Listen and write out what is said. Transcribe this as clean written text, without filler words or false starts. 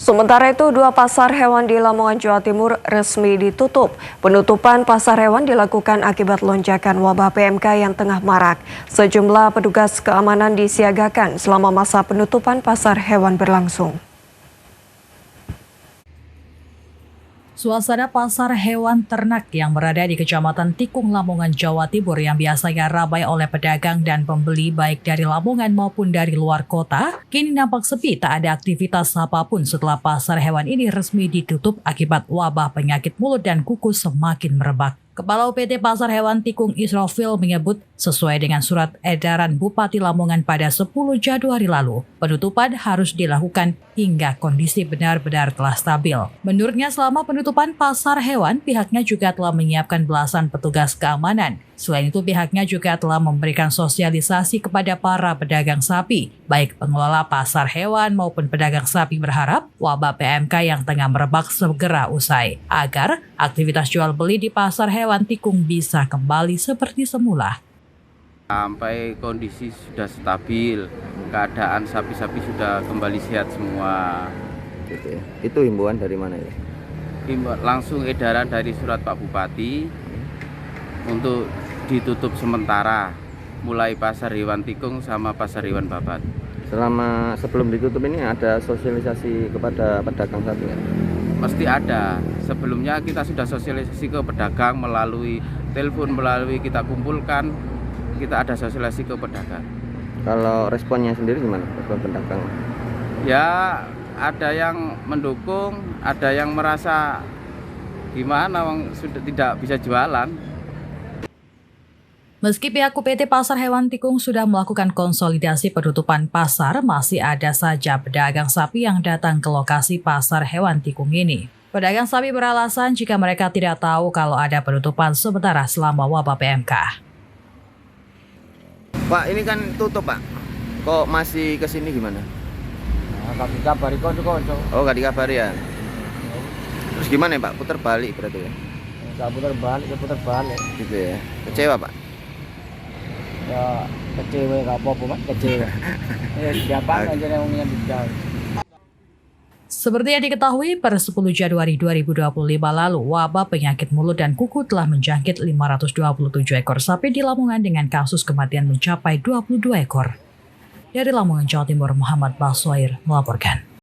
Sementara itu, dua pasar hewan di Lamongan, Jawa Timur resmi ditutup. Penutupan pasar hewan dilakukan akibat lonjakan wabah PMK yang tengah marak. Sejumlah petugas keamanan disiagakan selama masa penutupan pasar hewan berlangsung. Suasana pasar hewan ternak yang berada di Kecamatan Tikung, Lamongan, Jawa Timur yang biasanya ramai oleh pedagang dan pembeli baik dari Lamongan maupun dari luar kota, kini nampak sepi, tak ada aktivitas apapun setelah pasar hewan ini resmi ditutup akibat wabah penyakit mulut dan kuku semakin merebak. Kepala UPT Pasar Hewan Tikung Israfil menyebut sesuai dengan surat edaran Bupati Lamongan pada 10 Januari lalu, penutupan harus dilakukan hingga kondisi benar-benar telah stabil. Menurutnya selama penutupan pasar hewan, pihaknya juga telah menyiapkan belasan petugas keamanan. Selain itu pihaknya juga telah memberikan sosialisasi kepada para pedagang sapi. Baik pengelola pasar hewan maupun pedagang sapi berharap wabah PMK yang tengah merebak segera usai, agar aktivitas jual beli di pasar hewan Tikung bisa kembali seperti semula. Sampai kondisi sudah stabil, keadaan sapi-sapi sudah kembali sehat semua. Gitu ya. Itu himbauan dari mana ya? Langsung edaran dari surat Pak Bupati untuk ditutup sementara, mulai pasar hewan Tikung sama pasar hewan Babat. Sebelum ditutup ini ada sosialisasi kepada pedagang sapi ya? Pasti ada. Sebelumnya kita sudah sosialisasi ke pedagang melalui telepon, melalui kita kumpulkan, kita ada sosialisasi ke pedagang. Kalau responnya sendiri gimana, respon pedagang? Ya, ada yang mendukung, ada yang merasa gimana, sudah tidak bisa jualan. Meski pihak UPT Pasar Hewan Tikung sudah melakukan konsolidasi penutupan pasar, masih ada saja pedagang sapi yang datang ke lokasi Pasar Hewan Tikung ini. Pedagang sapi beralasan jika mereka tidak tahu kalau ada penutupan sementara selama wabah PMK. Pak, ini kan tutup Pak, kok masih kesini gimana? Nah, gak dikabari konco-konco. Oh, gak dikabari ya? Terus gimana ya Pak, putar balik berarti ya? Gak putar balik. Gitu ya, kecewa Pak? Ya kecewa gak apa-apa mas, kecewa. Ya siapa aja yang dijauh. Seperti yang diketahui, per 10 Januari 2025 lalu, wabah penyakit mulut dan kuku telah menjangkit 527 ekor sapi di Lamongan dengan kasus kematian mencapai 22 ekor. Dari Lamongan, Jawa Timur, Muhammad Baswair melaporkan.